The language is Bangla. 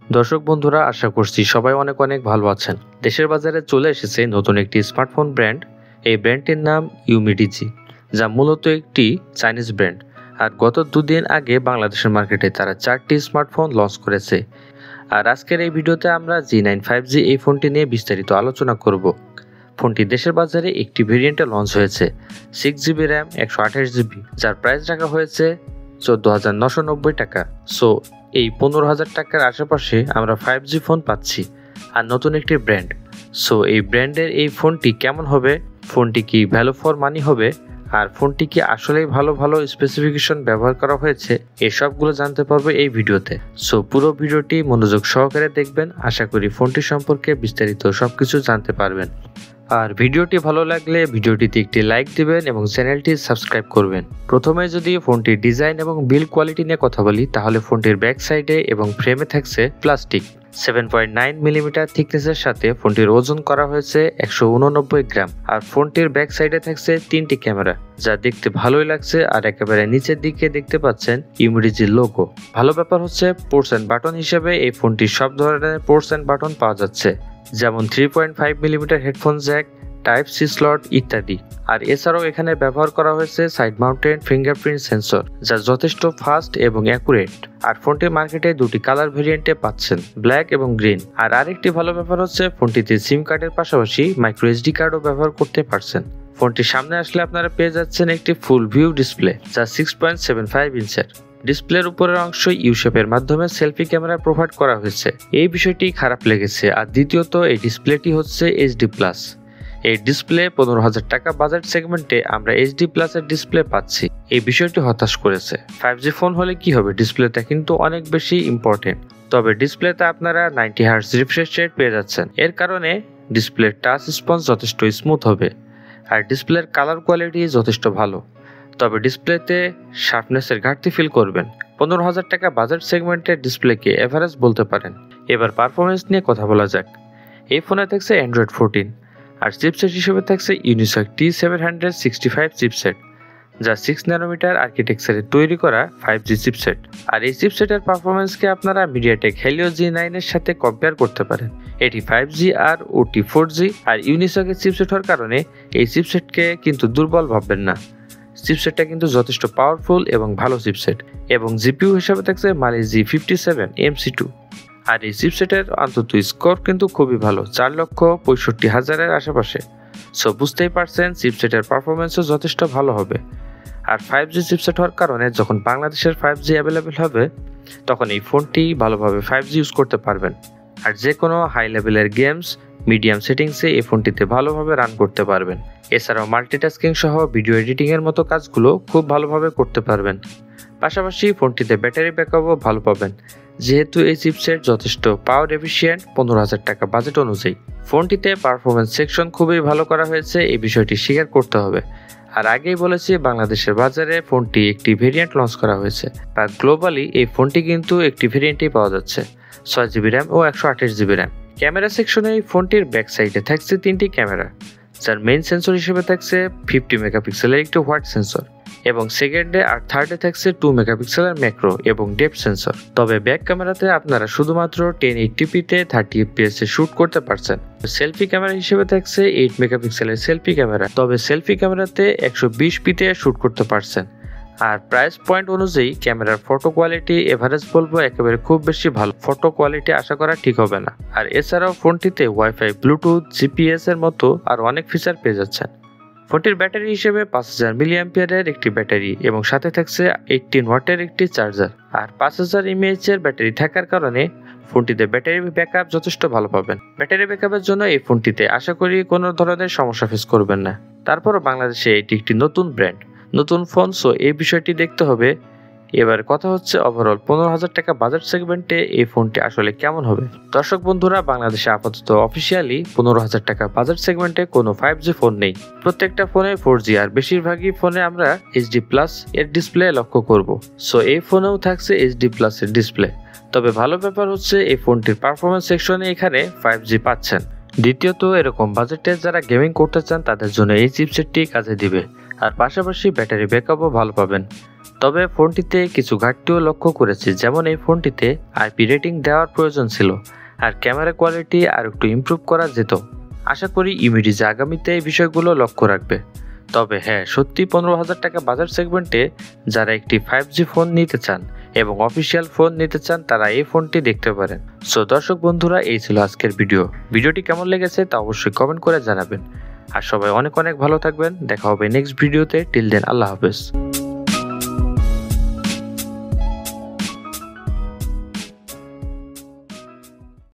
দর্শক বন্ধুরা, আশা করছি সবাই অনেক অনেক ভালো আছেন। দেশের বাজারে চলে এসেছে নতুন একটি স্মার্টফোন ব্র্যান্ড। এই ব্র্যান্ডটির নাম ইউমিডিজি, যা মূলত একটি চাইনিজ ব্র্যান্ড। আর গত দুদিন আগে বাংলাদেশের মার্কেটে তারা 4টি স্মার্টফোন লঞ্চ করেছে। আর আজকের এই ভিডিওতে আমরা G9 5G এই ফোনটি নিয়ে বিস্তারিত আলোচনা করব। ফোনটি দেশের বাজারে একটি ভেরিয়েন্টে লঞ্চ হয়েছে 6GB র্যাম 128GB, যার প্রাইস রাখা হয়েছে 14,990 টাকা। সো এই 15,000 টাকার আশেপাশে আমরা 5G ফোন পাচ্ছি, আর নতুন একটি ব্র্যান্ড। সো এই ব্র্যান্ডের এই ফোনটি কেমন হবে, ফোনটি কি ভ্যালু ফর মানি হবে, আর ফোনটি কি আসলেই ভালো ভালো স্পেসিফিকেশন ব্যবহার করা হয়েছে, এসবগুলো জানতে পারবো এই ভিডিওতে। সো পুরো ভিডিওটি মনোযোগ সহকারে দেখবেন, আশা করি ফোনটি সম্পর্কে বিস্তারিত সবকিছু জানতে পারবেন। আর ভিডিওটি ভালো লাগলে ভিডিওটিতে একটি লাইক দিবেন এবং চ্যানেলটি সাবস্ক্রাইব করবেন। প্রথমে যদি ফোনটির ডিজাইন এবং বিল্ড কোয়ালিটি নিয়ে কথা বলি, তাহলে ফোনটির ব্যাক সাইডে এবং ফ্রেমে থাকছে প্লাস্টিক 7.9 মিলিমিটার থিকনেসের সাথে ফোনটির ওজন করা হয়েছে 189 গ্রাম। আর ফোনটির ব্যাক সাইডে থাকছে 3টি ক্যামেরা, যা দেখতে ভালোই লাগছে। আর একেবারে নিচের দিকে দেখতে পাচ্ছেন ইউমিডিজির লোগো। ভালো ব্যাপার হচ্ছে পোর্টস এন্ড বাটন হিসেবে এই ফোনটির সব ধরনের পোর্টস এন্ড বাটন পাওয়া যাচ্ছে, যেমন 3.5 millimetre headphone jack, type C slot ইত্যাদি। আর এছাড়াও এখানে ব্যবহার করা হয়েছে সাইড মাউন্টেড ফিঙ্গারপ্রিন্ট সেন্সর, যা যথেষ্ট ফাস্ট এবং অ্যাকুরেট। আর ফোনটি মার্কেটে দুটি কালার ভেরিয়েন্টে পাচ্ছেন, ব্ল্যাক এবং গ্রিন। আর আরেকটি ভালো ব্যাপার হচ্ছে ফোনটিতে সিম কার্ডের পাশাপাশি মাইক্রো এসডি কার্ডও ব্যবহার করতে পারছেন। ফোনটির সামনে আসলে আপনারা পেয়ে যাচ্ছেন একটি ফুল ভিউ ডিসপ্লে, যা 6.75 ইঞ্চের। ডিসপ্লের উপরের অংশ ইউ শেপের মাধ্যমে সেলফি ক্যামেরা প্রোভাইড করা হয়েছে, এই বিষয়টি খারাপ লেগেছে। আর দ্বিতীয়ত, এই ডিসপ্লেটি হচ্ছে এইচডি প্লাস। এই ডিসপ্লে 15,000 টাকা বাজেট সেগমেন্টে আমরা এইচডি প্লাসের ডিসপ্লে পাচ্ছি, এই বিষয়টি হতাশ করেছে। 5G ফোন হলে কি হবে, ডিসপ্লেটা কিন্তু অনেক বেশি ইম্পর্টেন্ট। তবে ডিসপ্লেতে আপনারা 90 হার্টজ রিফ্রেশ রেট পেয়ে যাচ্ছেন, এর কারণে ডিসপ্লের টাচ রেসপন্স যথেষ্ট স্মুথ হবে। আর ডিসপ্লের কালার কোয়ালিটি যথেষ্ট ভালো, তবে ডিসপ্লেতে শার্পনেসের ঘাটতি ফিল করবেন। 15,000 টাকা বাজেট সেগমেন্টের ডিসপ্লেকে এভারেজ বলতে পারেন। এবার পারফরমেন্স নিয়ে কথা বলা যাক। এই ফোনে থাকছে অ্যান্ড্রয়েড 14, আর চিপসেট হিসেবে থাকছে ইউনিসক T765 চিপসেট, যা 6 ন্যানোমিটার আর্কিটেকচারে তৈরি করা 5G চিপসেট। আর এই চিপসেটের পারফরমেন্সকে আপনারা মিডিয়াটেক হেলিও G9 এর সাথে কম্পেয়ার করতে পারেন। এটি 5G আর ওটি 4G, আর ইউনিসকের চিপসেট হওয়ার কারণে এই চিপসেটকে কিন্তু দুর্বল ভাববেন না। চিপসেটটা কিন্তু যথেষ্ট পাওয়ারফুল এবং ভালো চিপসেট। এবং জিপিইউ হিসাবে থাকছে Mali G57 MC2। আর এই চিপসেটের অন্তত স্কোর কিন্তু খুবই ভালো, 4,65,000-এর আশেপাশে। সো বুঝতেই পারছেন চিপসেটের পারফরমেন্সও যথেষ্ট ভালো হবে। আর 5G চিপসেট হওয়ার কারণে যখন বাংলাদেশের 5G অ্যাভেলেবেল হবে, তখন এই ফোনটি ভালোভাবে 5G ইউজ করতে পারবেন। আর যে কোনো হাই লেভেলের গেমস মিডিয়াম সেটিংসে এই ফোনটিতে ভালোভাবে রান করতে পারবেন। এছাড়াও মাল্টিটাস্কিং সহ ভিডিও এডিটিংয়ের মতো কাজগুলো খুব ভালোভাবে করতে পারবেন। পাশাপাশি ফোনটিতে ব্যাটারি ব্যাকআপও ভালো পাবেন, যেহেতু এই চিপসেট যথেষ্ট পাওয়ার এফিশিয়েন্ট 15,000 টাকা বাজেট অনুযায়ী। ফোনটিতে পারফরমেন্স সেকশন খুবই ভালো করা হয়েছে, এই বিষয়টি স্বীকার করতে হবে। আর আগেই বলেছি, বাংলাদেশের বাজারে ফোনটি একটি ভেরিয়েন্ট লঞ্চ করা হয়েছে, বা গ্লোবালি এই ফোনটি কিন্তু একটি ভেরিয়েন্টেই পাওয়া যাচ্ছে, 6GB র্যাম ও 128GB র্যাম। ক্যামেরা সেকশনে এই ফোনটির ব্যাক সাইডে থাকছে 3টি ক্যামেরা, যার মেইন সেন্সর হিসেবে থাকছে 50 মেগাপিক্সেলের একটি হোয়াইট সেন্সর, এবং সেকেন্ডে আর থার্ডে থাকছে 2 মেগাপিক্সেলের ম্যাক্রো এবং ডেপথ সেন্সর। তবে ব্যাক ক্যামেরাতে আপনারা শুধুমাত্র 1080p-তে 30fps এ শুট করতে পারছেন। সেলফি ক্যামেরা হিসেবে থাকছে 8 মেগাপিক্সেলের সেলফি ক্যামেরা, তবে সেলফি ক্যামেরাতে 120p-তে শুট করতে পারছেন। আর প্রাইস পয়েন্ট অনুযায়ী ক্যামেরার ফটো কোয়ালিটি এভারেজ বলবো একেবারে খুব বেশি ভালো, ফটো কোয়ালিটি আশা করা ঠিক হবে না। আর এছাড়াও ফোনটিতে ওয়াইফাই, ব্লুটুথ, জিপিএস এর মতো আর অনেক ফিচার পেয়ে যাচ্ছেন। ফোনটির ব্যাটারি হিসেবে 5000 মিলিঅ্যাম্পিয়ারের একটি ব্যাটারি এবং সাথে থাকছে 18 ওয়াটের একটি চার্জার। আর 5000 mAh এর ব্যাটারি থাকার কারণে ফোনটিতে ব্যাটারি ব্যাকআপ যথেষ্ট ভালো পাবেন। ব্যাটারি ব্যাকআপের জন্য এই ফোনটিতে আশা করি কোনো ধরনের সমস্যা ফেস করবেন না। তারপরও বাংলাদেশে এটি একটি নতুন ব্র্যান্ড, নতুন ফোন, সো এই বিষয়টি দেখতে হবে। এবার কথা হচ্ছে ওভারঅল 15,000 টাকা বাজেট সেগমেন্টে এই ফোনটি আসলে কেমন হবে। দর্শক বন্ধুরা, বাংলাদেশে আপাতত অফিসিয়ালি 15,000 টাকা বাজেট সেগমেন্টে কোনো 5G ফোন নেই। প্রত্যেকটা ফোনে 4G, আর বেশিরভাগই ফোনে আমরা এইচডি প্লাস এর ডিসপ্লে লক্ষ্য করব। সো এই ফোনেও থাকছে এইচডি প্লাস এর ডিসপ্লে। তবে ভালো ব্যাপার হচ্ছে এই ফোনটির পারফরমেন্স সেকশনে এখানে 5G পাচ্ছেন। দ্বিতীয়ত, এরকম বাজেটে যারা গেমিং করতে চান তাদের জন্য এই চিপসেটটি কাজে দিবে। আর পাশাপাশি ব্যাটারি ব্যাকআপও ভালো পাবেন। তবে ফোনটিতে কিছু ঘাটতিও লক্ষ্য করেছি, যেমন এই ফোনটিতে আইপি রেটিং দেওয়ার প্রয়োজন ছিল আর ক্যামেরা কোয়ালিটি আর একটু ইমপ্রুভ করা যেত। আশা করি ইউমিডিজি আগামীতে এই বিষয়গুলো লক্ষ্য রাখবে। তবে হ্যাঁ, সত্যি 15,000 টাকা বাজার সেগমেন্টে যারা একটি 5G ফোন নিতে চান এবং অফিসিয়াল ফোন নিতে চান তারা এই ফোনটি দেখতে পারেন। সো দর্শক বন্ধুরা, এই ছিল আজকের ভিডিওটি কেমন লেগেছে তা অবশ্যই কমেন্ট করে জানাবেন। আর সবাই অনেক অনেক ভালো থাকবেন। দেখা হবে নেক্সট ভিডিওতে। টিল দেন, আল্লাহ হাফেজ।